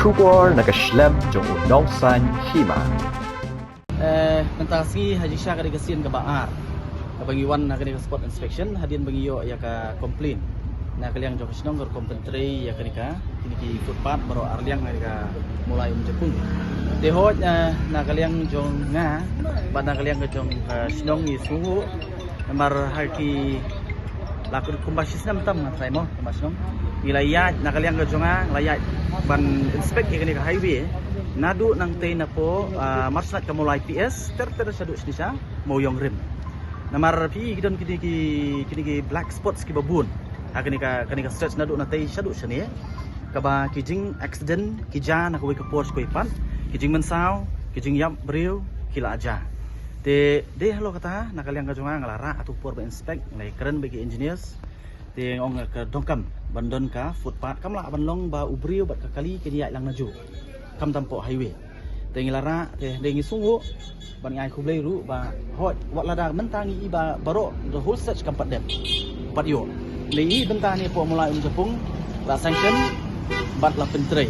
Shubor nakaslem jong unong san hima. Mentasi Haji Syah kadi kasian ke Baar. Kabangiwan na kadi spot inspection hadian bangiyo ya ka complain. Na kaliang jong sinong ger kompentri ya kani ka kini ki footpath baro arliang ka mulai menjepung. Tehot na kaliang jong nga bad na kaliang jong sinong ni suhu namar haki lakon kumbasis nam tam ngatay mo kumbasinong ilayat na kaliang jong nga layat ban inspect ya kani ka highway nadu nang tay na po marsnat kamulay PS ter sadus ni siya moyong rim namar pi gidon kini black spots ki babun kani ka stretch nadu na tay sadus ni kaba kijing accident kija na kuwi ka Porsche ko ipan kijing mensaw kijing yam breu kila aja de halo kata na kaliang ka jonga ngalara atu por ba inspect ngai keren bagi engineers de ong ka dongkam bandon ka footpath kamla banlong ba ubriu bat ka kali kini lang naju kam tampo highway tengi lara tengi sungu ban ngai kublai ru ba hot wat lada mentangi iba baro the whole search kam pat dem pat yo lei bentani po mulai jepung la sanction bat la pentrai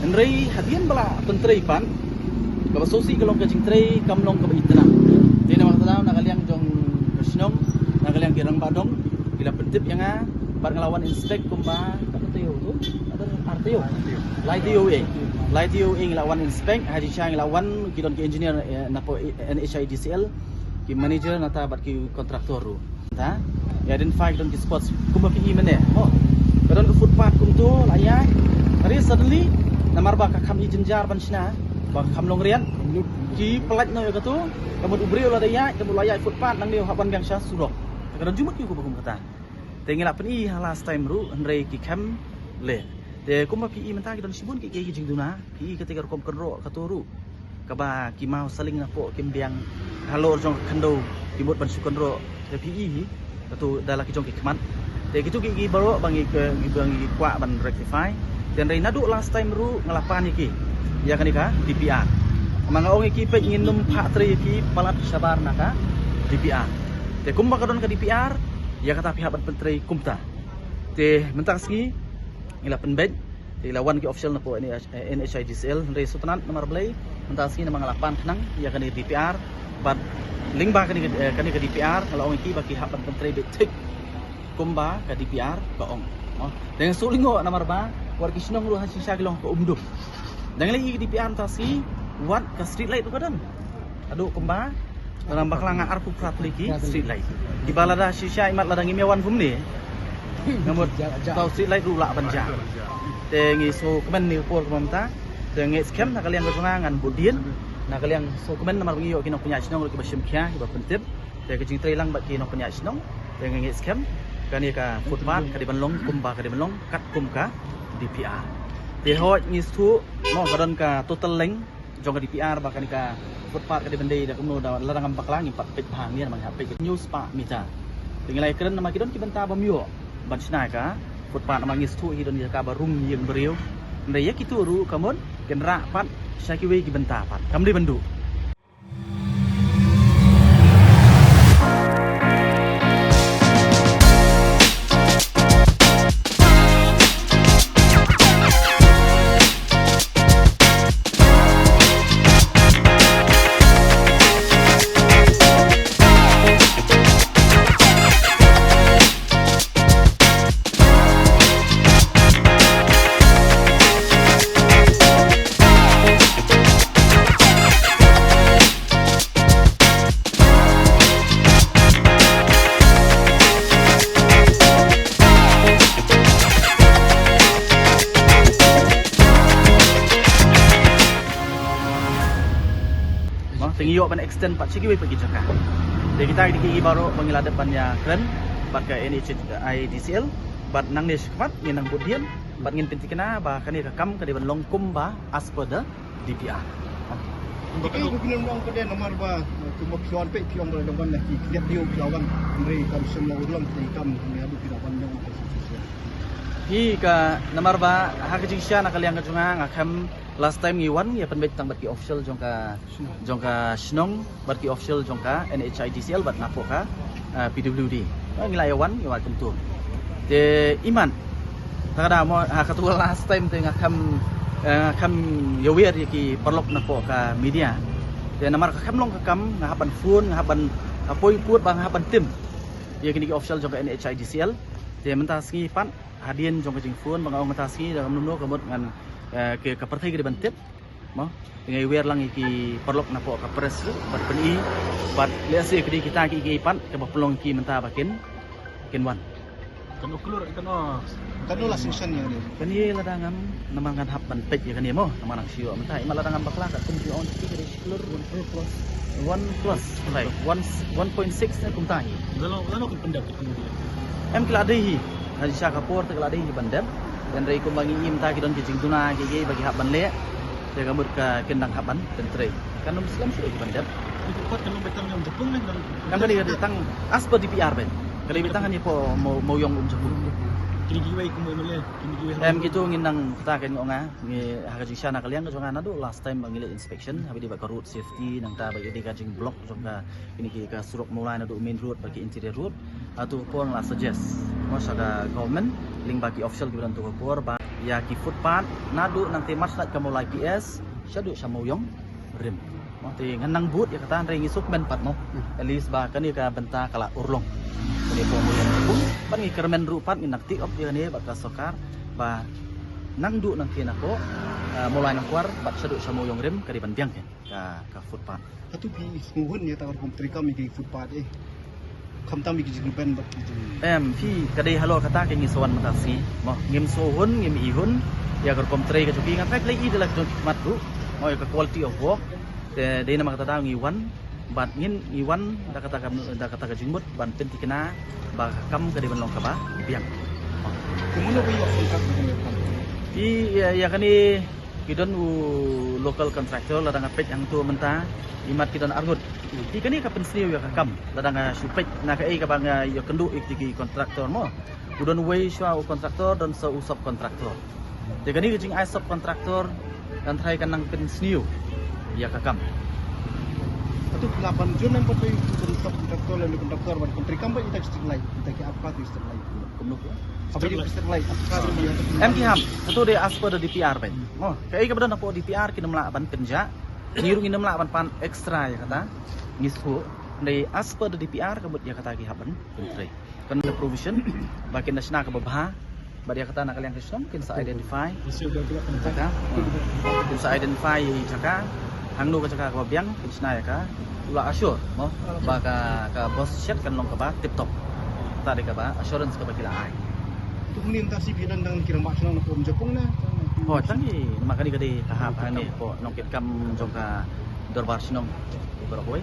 enrei hadian bala pentrai pan ka sosi kalong ka jingtrei kamlong ka itna di nama tadaw nakaliang jong kasinong nakaliang girang badong bila pentip yang bat ngelawan inspect kumba kapateo tu ada arteo Lai DOA ngelawan inspect Haji Syah ngelawan kidon ki engineer na po NHIDCL ki manager nata bat ki kontraktor ru ta identify kidon ki spots kumba pi mene oh kadon ke footpath kum tu layak hari suddenly namar ba ka kham i jenjar ban sina ba kham long rian ki pelat no ka tu kamu ubri ola daya kamu layak footpath nang dia haban gang Syah surok kadon jumut ki ku bakum kata tengela pen i last time ru andre ki kham le de kuma pi menta kita sibun ki jing duna pi ketika kom kenro katuru kaba ki mau saling na po kim biang halo jong kendo kimut ban sukonro de pi katu dala ki jong ki kman de kitu ki baro bangi ke bangi kwa ban rectify dan rei nadu last time ru ngelapan iki ya kanika DPR manga ong iki pe ingin num pak tri iki palat sabar naka DPR de kumba kadon ka DPR ya kata pihak ban pentri kumta de mentang ski ngelapan bed dilawan ki official na po NHIDCL dari Sultanat nomor belai mentasi na mga lapan kenang ya kani DPR but ling ba kani ka DPR kalau ong iki baki hapan pentri bit tik kumba ka DPR ka ong dengan sulingo nomor ba war kisnong ru Haji Syah kilong ko umdum dengan lagi DPR mentasi wat ka street light tu kadan aduh kumba dalam baklang arpu prat lagi street light di balada Haji Syah imat ladang imewan bum ni ngamut tau street light rula banja te ngi so kemen ni por komenta te ngi scam na kalian ngan budien na kalian so kemen namar ngi yo kino punya sinong ki basim kya ki bapentip te ke jingtrei lang ba kino punya sinong te ngi scam kani ka footpath ka di banlong kumba ka di banlong kat kum ka DPR te ho ngi su mo kadon ka total leng jong ka DPR ba kani ka footpath ka di bandai da kumno da larang baklang impat pit phang ni mang hapik news pa mita tinggal keren nama kidon ki benta bamyo ban sina ka footpath nama ngis tu hidon ka barum yang beriu ndai ya kitu ru kamun genra pat syakiwe ki benta pat kam di bendu tinggi ban extend pat sigi pergi jaka de kita diki baro bangila depannya keren pakai NHIDCL bat nang ni sekat ni nang budien bat ngin pintikena ba kani rekam ka di ban longkum ba as per the DPR Iki mungkin orang pada nomor ba cuma kion pe kion dalam ban nak kiat dia kiawan meri kam semua ulang kam ni adu tidak pandang hi ka nomor ba hakijing Syah nakaliang ka junga ngakam last time ngiwan ya penbet tang bati official jongka snong bati official jongka NHIDCL bat napo ka PWD ngilayawan ya watum tu de iman kada mo katua last time te ngakam kam yawer ki perlok na po ka media de namar kam long kam ngahaban phone ngahaban apoi put bang ngahaban tim ya kini official jong ka NHIDCL de mentas ngi pan hadien jong ka jing phone bang mentas ngi dalam nuno kamot ngan ke ka partai ke bantit mo ngai wer lang ki perlok na po ka press bat peni bat lesi kini kita ki pan ke pelong ki menta bakin wan kan uklur kan oh Kano lah season ya ni. kani ladangan namangan hapan pet ya kani mo namanang sio menta ima ladangan bakla ka tum on ti kini klur 1 plus like 1.6 na kumtai lalu kan pendapat kemudian em keladahi haji syakapur keladahi bandar dan rei kumbangi im ta kidon jing tuna gi bagi haban le ya gamut ka kendang haban tentre kan muslim sio di bandar itu kuat kalau betang yang Jepang kan kan kali datang asper di PR ben kali betang ni po mau yong Jepang kini giwai kumulai kini giwai em gitu nginang kita kan nga ngi haga jing sana kalian ko nga do last time bangile inspection habi di ba road safety nang ta ba di kajing block jonga ini ki ka surok mulai na do main road bagi interior road atau pun la suggest mo sa government link bagi official di bantu por ba ya ki footpath nadu nang temas nat ka mulai PS syadu sa moyong rim mo ti nganang boot ya kata ringi sukmen pat mo at least ba kani ka benta kala urlong kani po moyong pun ban ngi kermen rupat ngi nakti op dia ni baka sokar ba nang du nang kina ko mulai nang kuar bat syadu sa moyong rim kadi ban biang ka footpath Atu pi muhun ya tawar kontri kami ki footpath kam tam ki jing ben bat em phi kadai halo kata ke ngi sowan matasi mo ngim sohun ngim ihun ya kor komtre ka chuki ngan fak lai i delak jot matu mo ya ka quality of work de nama kata ngi wan bat ngin ngi wan da kata ka jingmut ban penti kena ba kam kadai ban long ka ba biang kumuno ko yo kontrak dengan i ya kani kidon u local contractor ladang apet yang tu menta imat kidon argut i kani ka pensliu ya ka kam ladang supet na ka ka bang ya kendu ik kontraktor mo udon way shwa u kontraktor dan sa usap kontraktor de kani jing ai sub kontraktor dan try kan nang pensliu ya ka kam Atu 8 Jun nang patoy kontraktor lalu kontraktor ban kontri kam ba ita sterlai ita ki apa tu sterlai kumno ko apa di sterlai apa dia em ki ham satu de as per the DPR ben oh kai ka badan po DPR kinamla ban penja ngiru nginamla ban pan extra ya kata ngisku dari as per the DPR kebut ya kata ki haban pentre kan the provision bagi nasional ke babah bagi ya kata nak kalian Kristen kin sa identify masih udah dua kan jaka kin sa identify jaka hangno ka jaka ka babyang nasional ya ka ula assure mo baka ka boss check kan long ka ba tip top tadi ka ba assurance ka ba kila ai tu ni entah si bidan dang kira mak senang nak Jepang na oh tangi makani kadi tahap ani po nongkit kam jongka dorbar sinong beberapa boy